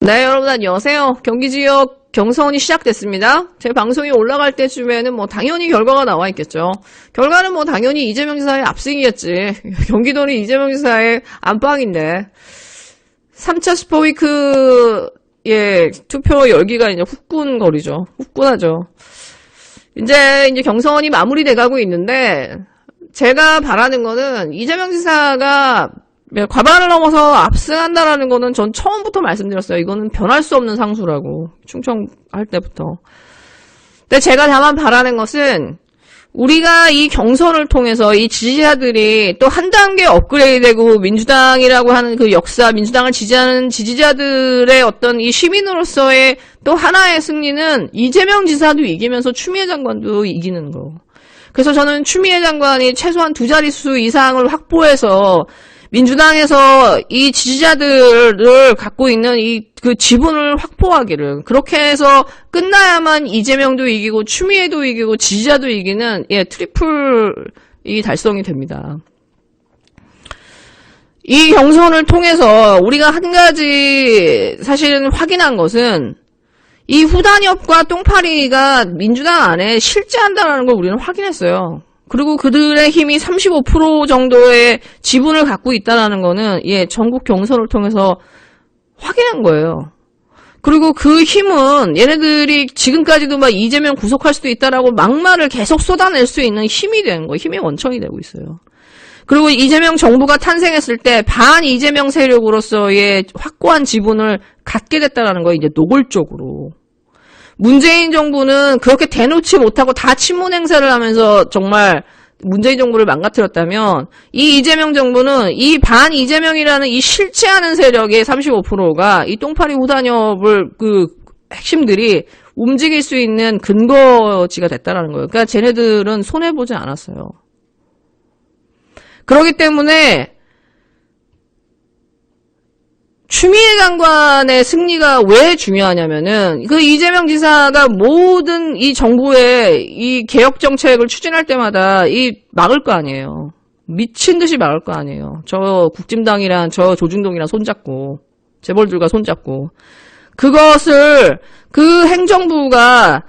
네, 여러분 안녕하세요. 경기지역 경선이 시작됐습니다. 제 방송이 올라갈 때쯤에는 뭐 당연히 결과가 나와 있겠죠. 결과는 뭐 당연히 이재명 지사의 압승이겠지. 경기도는 이재명 지사의 안방인데 3차 슈퍼위크의 투표 열기가 이제 후끈거리죠. 후끈하죠. 이제 경선이 마무리돼 가고 있는데 제가 바라는 거는 이재명 지사가 과반을 넘어서 압승한다라는 거는 전 처음부터 말씀드렸어요. 이거는 변할 수 없는 상수라고. 충청할 때부터. 근데 제가 다만 바라는 것은 우리가 이 경선을 통해서 이 지지자들이 또 한 단계 업그레이드되고 민주당이라고 하는 그 역사, 민주당을 지지하는 지지자들의 어떤 이 시민으로서의 또 하나의 승리는 이재명 지사도 이기면서 추미애 장관도 이기는 거. 그래서 저는 추미애 장관이 최소한 2자릿수 이상을 확보해서 민주당에서 이 지지자들을 갖고 있는 그 지분을 확보하기를, 그렇게 해서 끝나야만 이재명도 이기고 추미애도 이기고 지지자도 이기는 트리플이 달성이 됩니다. 이 경선을 통해서 우리가 한 가지 사실은 확인한 것은 이 후단협과 똥파리가 민주당 안에 실제한다는 걸 우리는 확인했어요. 그리고 그들의 힘이 35% 정도의 지분을 갖고 있다는 거는 전국 경선을 통해서 확인한 거예요. 그리고 그 힘은 얘네들이 지금까지도 막 이재명 구속할 수도 있다라고 막말을 계속 쏟아낼 수 있는 힘이 된 거예요. 힘의 원천이 되고 있어요. 그리고 이재명 정부가 탄생했을 때 반 이재명 세력으로서의 확고한 지분을 갖게 됐다는 거예요. 이제 노골적으로. 문재인 정부는 그렇게 대놓지 못하고 다 친문 행사를 하면서 정말 문재인 정부를 망가뜨렸다면 이 이재명 정부는 이 반 이재명이라는 이 실체하는 세력의 35%가 이 똥파리 후단협을 그 핵심들이 움직일 수 있는 근거지가 됐다라는 거예요. 그러니까 쟤네들은 손해보지 않았어요. 그렇기 때문에 추미애 장관의 승리가 왜 중요하냐면은 그 이재명 지사가 모든 이 정부의 이 개혁 정책을 추진할 때마다 막을 거 아니에요. 미친 듯이 막을 거 아니에요. 저 국진당이랑 저 조중동이랑 손잡고 재벌들과 손잡고 그것을 그 행정부가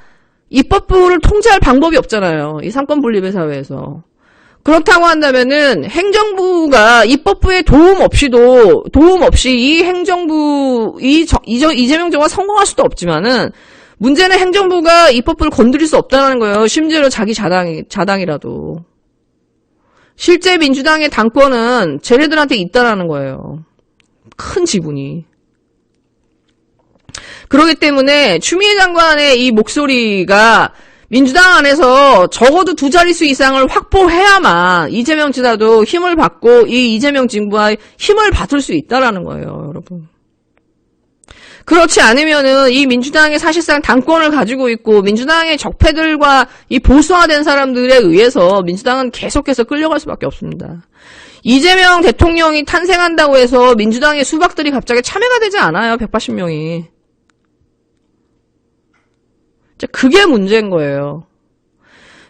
입법부를 통제할 방법이 없잖아요. 이 삼권 분립의 사회에서. 그렇다고 한다면은 행정부가 입법부의 도움 없이 이 행정부 이재명 정부가 성공할 수도 없지만은 문제는 행정부가 입법부를 건드릴 수 없다는 거예요. 심지어 자기 자당이라도. 실제 민주당의 당권은 쟤네들한테 있다라는 거예요. 큰 지분이. 그렇기 때문에 추미애 장관의 이 목소리가 민주당 안에서 적어도 2자릿수 이상을 확보해야만 이재명 지사도 힘을 받고 이 이재명 정부와 힘을 받을 수 있다라는 거예요, 여러분. 그렇지 않으면은 이 민주당이 사실상 당권을 가지고 있고 민주당의 적폐들과 이 보수화된 사람들에 의해서 민주당은 계속해서 끌려갈 수밖에 없습니다. 이재명 대통령이 탄생한다고 해서 민주당의 수박들이 갑자기 참여가 되지 않아요, 180명이. 그게 문제인 거예요.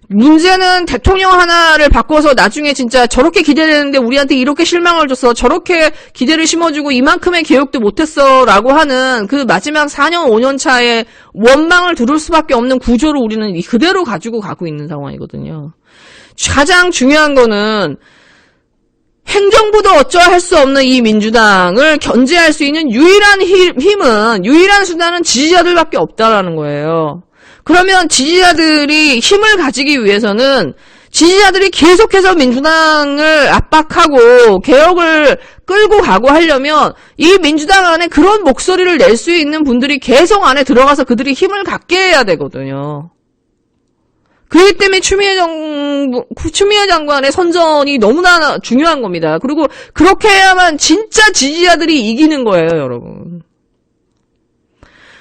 문제는 대통령 하나를 바꿔서 나중에 진짜 저렇게 기대되는데 우리한테 이렇게 실망을 줬어. 저렇게 기대를 심어주고 이만큼의 개혁도 못했어. 라고 하는 그 마지막 4년, 5년 차에 원망을 들을 수밖에 없는 구조를 우리는 그대로 가지고 가고 있는 상황이거든요. 가장 중요한 거는 행정부도 어쩌할 수 없는 이 민주당을 견제할 수 있는 유일한 유일한 수단은 지지자들밖에 없다라는 거예요. 그러면 지지자들이 힘을 가지기 위해서는 지지자들이 계속해서 민주당을 압박하고 개혁을 끌고 가고 하려면 이 민주당 안에 그런 목소리를 낼 수 있는 분들이 계속 안에 들어가서 그들이 힘을 갖게 해야 되거든요. 그렇기 때문에 추미애 장관의 선전이 너무나 중요한 겁니다. 그리고 그렇게 해야만 진짜 지지자들이 이기는 거예요, 여러분.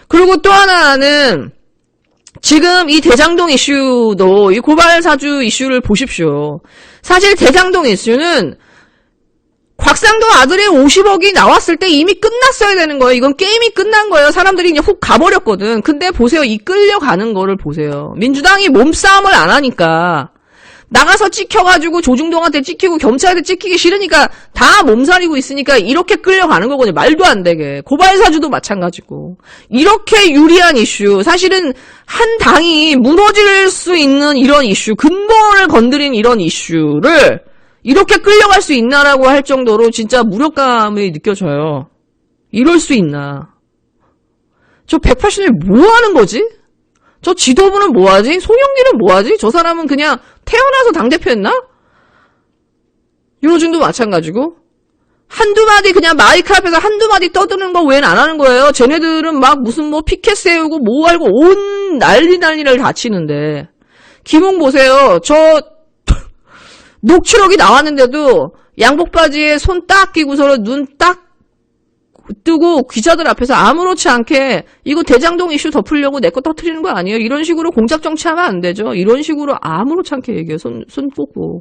그리고 또 하나는 지금 이 대장동 이슈도 이 고발사주 이슈를 보십시오. 사실 대장동 이슈는 곽상도 아들의 50억이 나왔을 때 이미 끝났어야 되는 거예요. 이건 게임이 끝난 거예요. 사람들이 이제 훅 가버렸거든. 근데 보세요. 이 끌려가는 거를 보세요. 민주당이 몸싸움을 안 하니까 나가서 찍혀가지고 조중동한테 찍히고 경찰한테 찍히기 싫으니까 다 몸살이고 있으니까 이렇게 끌려가는 거거든요. 말도 안 되게. 고발사주도 마찬가지고. 이렇게 유리한 이슈, 사실은 한 당이 무너질 수 있는 이런 이슈, 근본을 건드린 이런 이슈를 이렇게 끌려갈 수 있나라고 할 정도로 진짜 무력감이 느껴져요. 이럴 수 있나. 저 180년이 뭐 하는 거지? 저 지도부는 뭐 하지? 송영길은 뭐 하지? 저 사람은 그냥 태어나서 당대표 했나? 윤호준도 마찬가지고. 한두 마디 그냥 마이크 앞에서 한두 마디 떠드는 거 외엔 안 하는 거예요. 쟤네들은 막 무슨 뭐 피켓 세우고 뭐 하고 온 난리를 다 치는데. 김웅 보세요. 저 녹취록이 나왔는데도 양복 바지에 손 딱 끼고서 눈 딱 뜨고 기자들 앞에서 아무렇지 않게 이거 대장동 이슈 덮으려고 내 거 터뜨리는 거 아니에요? 이런 식으로 공작 정치하면 안 되죠. 이런 식으로 아무렇지 않게 얘기해요. 손 꽂고.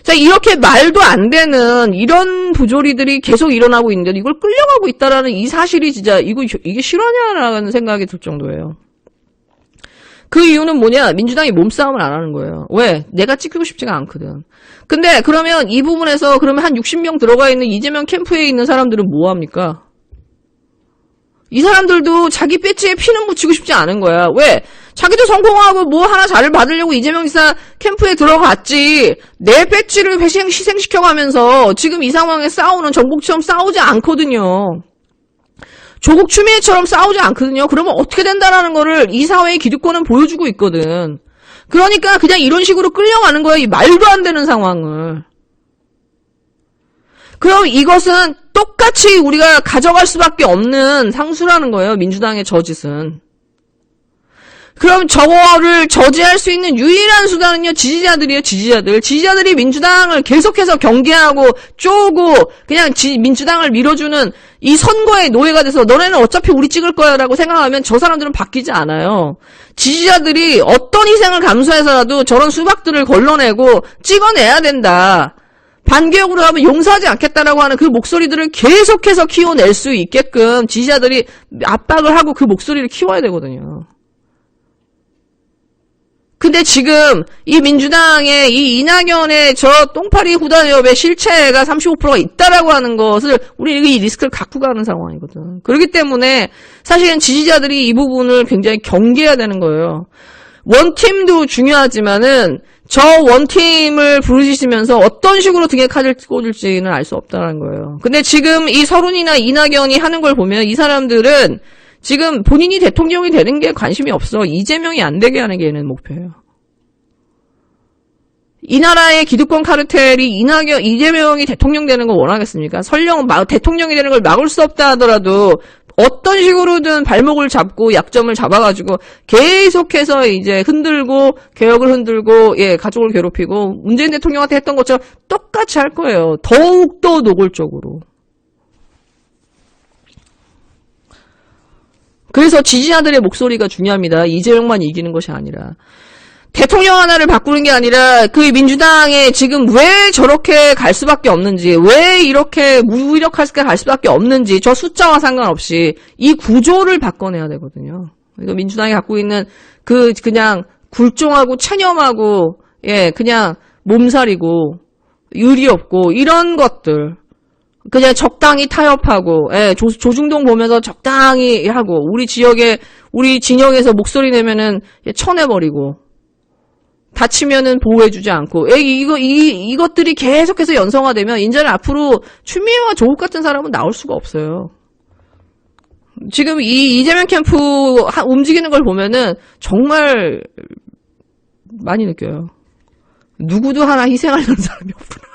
자, 이렇게 말도 안 되는 이런 부조리들이 계속 일어나고 있는데 이걸 끌려가고 있다라는 이 사실이 진짜 이게 실화냐라는 생각이 들 정도예요. 그 이유는 뭐냐? 민주당이 몸싸움을 안 하는 거예요. 왜? 내가 찍히고 싶지가 않거든. 근데 그러면 이 부분에서 그러면 한 60명 들어가 있는 이재명 캠프에 있는 사람들은 뭐 합니까? 이 사람들도 자기 배지에 피는 묻히고 싶지 않은 거야. 왜? 자기도 성공하고 뭐 하나 잘을 받으려고 이재명 지사 캠프에 들어갔지. 내 배지를 희생시켜가면서 지금 이 상황에 싸우는 정국처럼 싸우지 않거든요. 조국 추미애처럼 싸우지 않거든요. 그러면 어떻게 된다라는 거를 이 사회의 기득권은 보여주고 있거든. 그러니까 그냥 이런 식으로 끌려가는 거예요. 이 말도 안 되는 상황을. 그럼 이것은 똑같이 우리가 가져갈 수밖에 없는 상수라는 거예요. 민주당의 저짓은. 그럼 저거를 저지할 수 있는 유일한 수단은요, 지지자들이에요, 지지자들. 지지자들이 민주당을 계속해서 경계하고 쪼고 그냥 민주당을 밀어주는 이 선거의 노예가 돼서 너네는 어차피 우리 찍을 거야 라고 생각하면 저 사람들은 바뀌지 않아요. 지지자들이 어떤 희생을 감수해서라도 저런 수박들을 걸러내고 찍어내야 된다. 반개혁으로 하면 용서하지 않겠다라고 하는 그 목소리들을 계속해서 키워낼 수 있게끔 지지자들이 압박을 하고 그 목소리를 키워야 되거든요. 근데 지금 이 민주당의 이 이낙연의 저 똥파리 후단협의 실체가 35%가 있다라고 하는 것을 우리 이 리스크를 갖고 가는 상황이거든. 그렇기 때문에 사실은 지지자들이 이 부분을 굉장히 경계해야 되는 거예요. 원팀도 중요하지만은 저 원팀을 부르짖으면서 어떤 식으로 등에 칼을 꽂을지는 알 수 없다는 거예요. 근데 지금 이 서른이나 이낙연이 하는 걸 보면 이 사람들은 지금 본인이 대통령이 되는 게 관심이 없어. 이재명이 안 되게 하는 게 얘는 목표예요. 이 나라의 기득권 카르텔이 이재명이 대통령 되는 거 원하겠습니까? 설령 대통령이 되는 걸 막을 수 없다 하더라도 어떤 식으로든 발목을 잡고 약점을 잡아가지고 계속해서 이제 흔들고 개혁을 흔들고 가족을 괴롭히고 문재인 대통령한테 했던 것처럼 똑같이 할 거예요. 더욱더 노골적으로. 그래서 지지자들의 목소리가 중요합니다. 이재명만 이기는 것이 아니라. 대통령 하나를 바꾸는 게 아니라 그 민주당에 지금 왜 저렇게 갈 수밖에 없는지, 왜 이렇게 무기력하게 갈 수밖에 없는지 저 숫자와 상관없이 이 구조를 바꿔내야 되거든요. 그러니까 민주당이 갖고 있는 그냥 굴종하고 체념하고 그냥 몸살이고 의리 없고 이런 것들. 그냥 적당히 타협하고, 조중동 보면서 적당히 하고, 우리 진영에서 목소리 내면은 쳐내버리고, 다치면은 보호해주지 않고, 이것들이 계속해서 연성화되면, 이제는 앞으로 추미애와 조국 같은 사람은 나올 수가 없어요. 지금 이재명 캠프 움직이는 걸 보면은, 정말 많이 느껴요. 누구도 하나 희생하려는 사람이 없구나.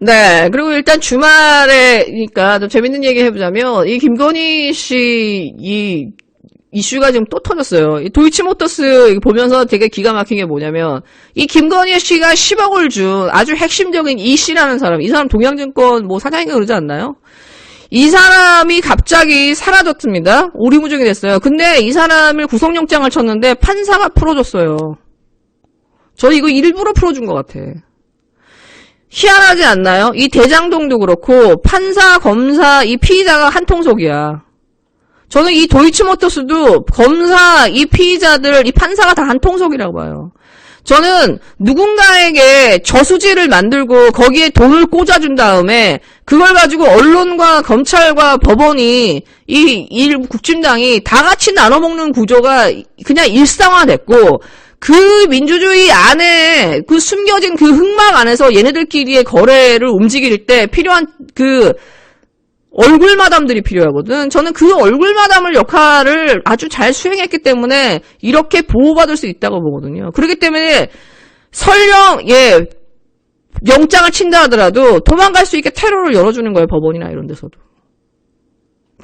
네, 그리고 일단 주말에니까 좀 재밌는 얘기 해보자면, 이 김건희 씨, 이 이슈가 지금 또 터졌어요. 이 도이치모터스 보면서 되게 기가 막힌 게 뭐냐면, 이 김건희 씨가 10억을 준 아주 핵심적인 이 씨라는 사람, 이 사람 동양증권 뭐 사장인가 그러지 않나요? 이 사람이 갑자기 사라졌습니다. 오리무중이 됐어요. 근데 이 사람을 구속영장을 쳤는데 판사가 풀어줬어요. 저 이거 일부러 풀어준 것 같아. 희한하지 않나요? 이 대장동도 그렇고 판사, 검사, 이 피의자가 한 통속이야. 저는 이 도이치모터스도 검사, 이 피의자들, 이 판사가 다 한 통속이라고 봐요. 저는 누군가에게 저수지를 만들고 거기에 돈을 꽂아준 다음에 그걸 가지고 언론과 검찰과 법원이 이 국진당이 다 같이 나눠먹는 구조가 그냥 일상화됐고 그 민주주의 안에 그 숨겨진 그 흑막 안에서 얘네들끼리의 거래를 움직일 때 필요한 그 얼굴 마담들이 필요하거든. 저는 그 얼굴 마담을 역할을 아주 잘 수행했기 때문에 이렇게 보호받을 수 있다고 보거든요. 그렇기 때문에 설령 영장을 친다 하더라도 도망갈 수 있게 테러를 열어주는 거예요. 법원이나 이런 데서도.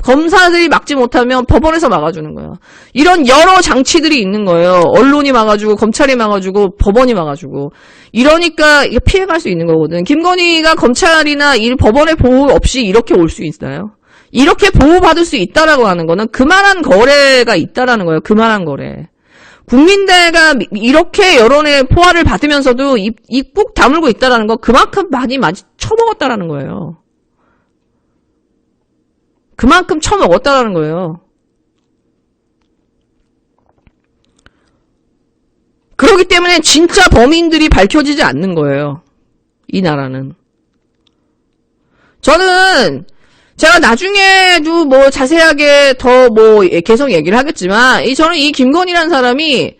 검사들이 막지 못하면 법원에서 막아주는 거예요. 이런 여러 장치들이 있는 거예요. 언론이 막아주고 검찰이 막아주고 법원이 막아주고 이러니까 이게 피해갈 수 있는 거거든. 김건희가 검찰이나 이 법원의 보호 없이 이렇게 올 수 있나요? 이렇게 보호받을 수 있다라고 하는 거는 그만한 거래가 있다라는 거예요. 그만한 거래. 국민대가 이렇게 여론의 포화를 받으면서도 입 꾹 다물고 있다라는 거 그만큼 많이 처먹었다라는 거예요. 그만큼 처먹었다라는 거예요. 그렇기 때문에 진짜 범인들이 밝혀지지 않는 거예요. 이 나라는. 저는 제가 나중에도 뭐 자세하게 더 뭐 계속 얘기를 하겠지만 저는 이 김건희라는 사람이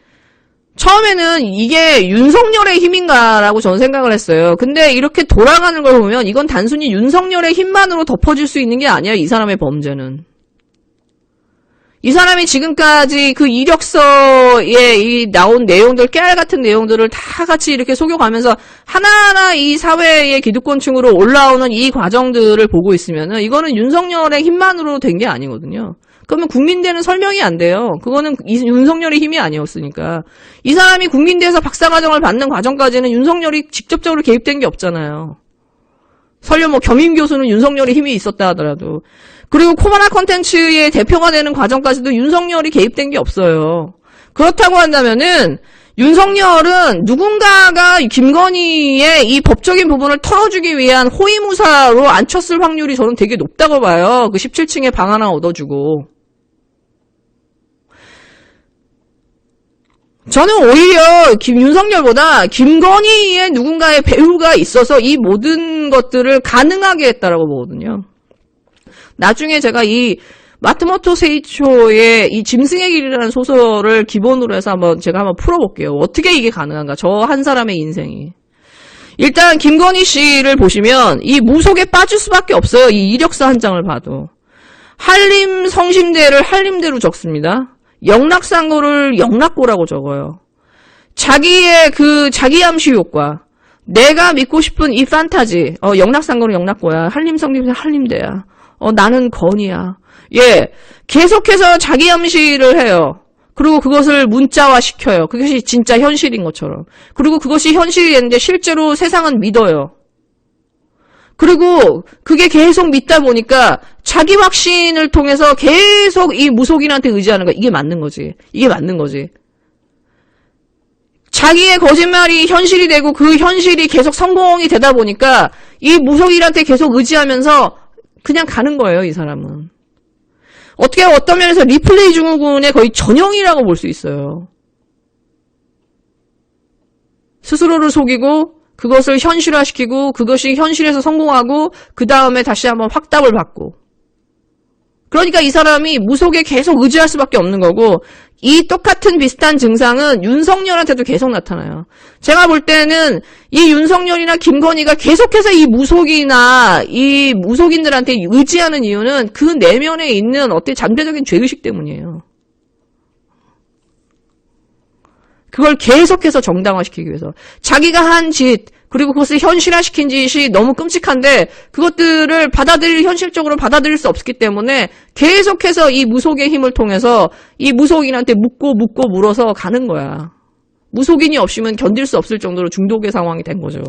처음에는 이게 윤석열의 힘인가라고 저는 생각을 했어요. 근데 이렇게 돌아가는 걸 보면 이건 단순히 윤석열의 힘만으로 덮어질 수 있는 게 아니야. 이 사람의 범죄는. 이 사람이 지금까지 그 이력서에 이 나온 내용들, 깨알 같은 내용들을 다 같이 이렇게 속여가면서 하나하나 이 사회의 기득권층으로 올라오는 이 과정들을 보고 있으면은 이거는 윤석열의 힘만으로 된 게 아니거든요. 그러면 국민대는 설명이 안 돼요. 그거는 윤석열의 힘이 아니었으니까. 이 사람이 국민대에서 박사과정을 받는 과정까지는 윤석열이 직접적으로 개입된 게 없잖아요. 설령 뭐 겸임 교수는 윤석열의 힘이 있었다 하더라도. 그리고 코바나 콘텐츠의 대표가 되는 과정까지도 윤석열이 개입된 게 없어요. 그렇다고 한다면은 윤석열은 누군가가 김건희의 이 법적인 부분을 털어주기 위한 호위무사로 앉혔을 확률이 저는 되게 높다고 봐요. 그 17층에 방 하나 얻어주고. 저는 오히려 윤석열보다 김건희의 누군가의 배후가 있어서 이 모든 것들을 가능하게 했다라고 보거든요. 나중에 제가 이 마트모토 세이초의 이 짐승의 길이라는 소설을 기본으로 해서 제가 한번 풀어볼게요. 어떻게 이게 가능한가? 저 한 사람의 인생이. 일단 김건희 씨를 보시면 이 무속에 빠질 수밖에 없어요. 이 이력서 한 장을 봐도. 한림 성심대를 한림대로 적습니다. 영락상고를 영락고라고 적어요. 자기의 그 자기암시 효과. 내가 믿고 싶은 이 판타지. 영락상고는 영락고야. 한림성심대 한림대야. 나는 건이야. 계속해서 자기암시를 해요. 그리고 그것을 문자화 시켜요. 그것이 진짜 현실인 것처럼. 그리고 그것이 현실이 되는데 실제로 세상은 믿어요. 그리고 그게 계속 믿다 보니까 자기 확신을 통해서 계속 이 무속인한테 의지하는 거야. 이게 맞는 거지. 이게 맞는 거지. 자기의 거짓말이 현실이 되고 그 현실이 계속 성공이 되다 보니까 이 무속인한테 계속 의지하면서 그냥 가는 거예요. 이 사람은. 어떤 면에서 리플레이 증후군의 거의 전형이라고 볼 수 있어요. 스스로를 속이고 그것을 현실화시키고 그것이 현실에서 성공하고 그 다음에 다시 한번 확답을 받고. 그러니까 이 사람이 무속에 계속 의지할 수밖에 없는 거고 이 똑같은 비슷한 증상은 윤석열한테도 계속 나타나요. 제가 볼 때는 이 윤석열이나 김건희가 계속해서 이 무속이나 이 무속인들한테 의지하는 이유는 그 내면에 있는 잠재적인 죄의식 때문이에요. 그걸 계속해서 정당화시키기 위해서. 자기가 한 짓, 그리고 그것을 현실화시킨 짓이 너무 끔찍한데 그것들을 현실적으로 받아들일 수 없기 때문에 계속해서 이 무속의 힘을 통해서 이 무속인한테 묻고 물어서 가는 거야. 무속인이 없으면 견딜 수 없을 정도로 중독의 상황이 된 거죠.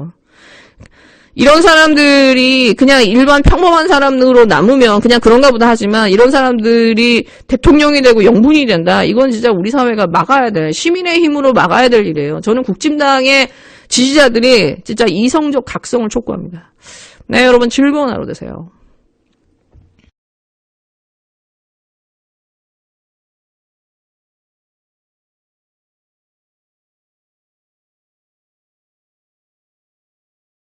이런 사람들이 그냥 일반 평범한 사람으로 남으면 그냥 그런가 보다 하지만 이런 사람들이 대통령이 되고 영분이 된다. 이건 진짜 우리 사회가 막아야 돼. 시민의 힘으로 막아야 될 일이에요. 저는 국진당의 지지자들이 진짜 이성적 각성을 촉구합니다. 네, 여러분 즐거운 하루 되세요.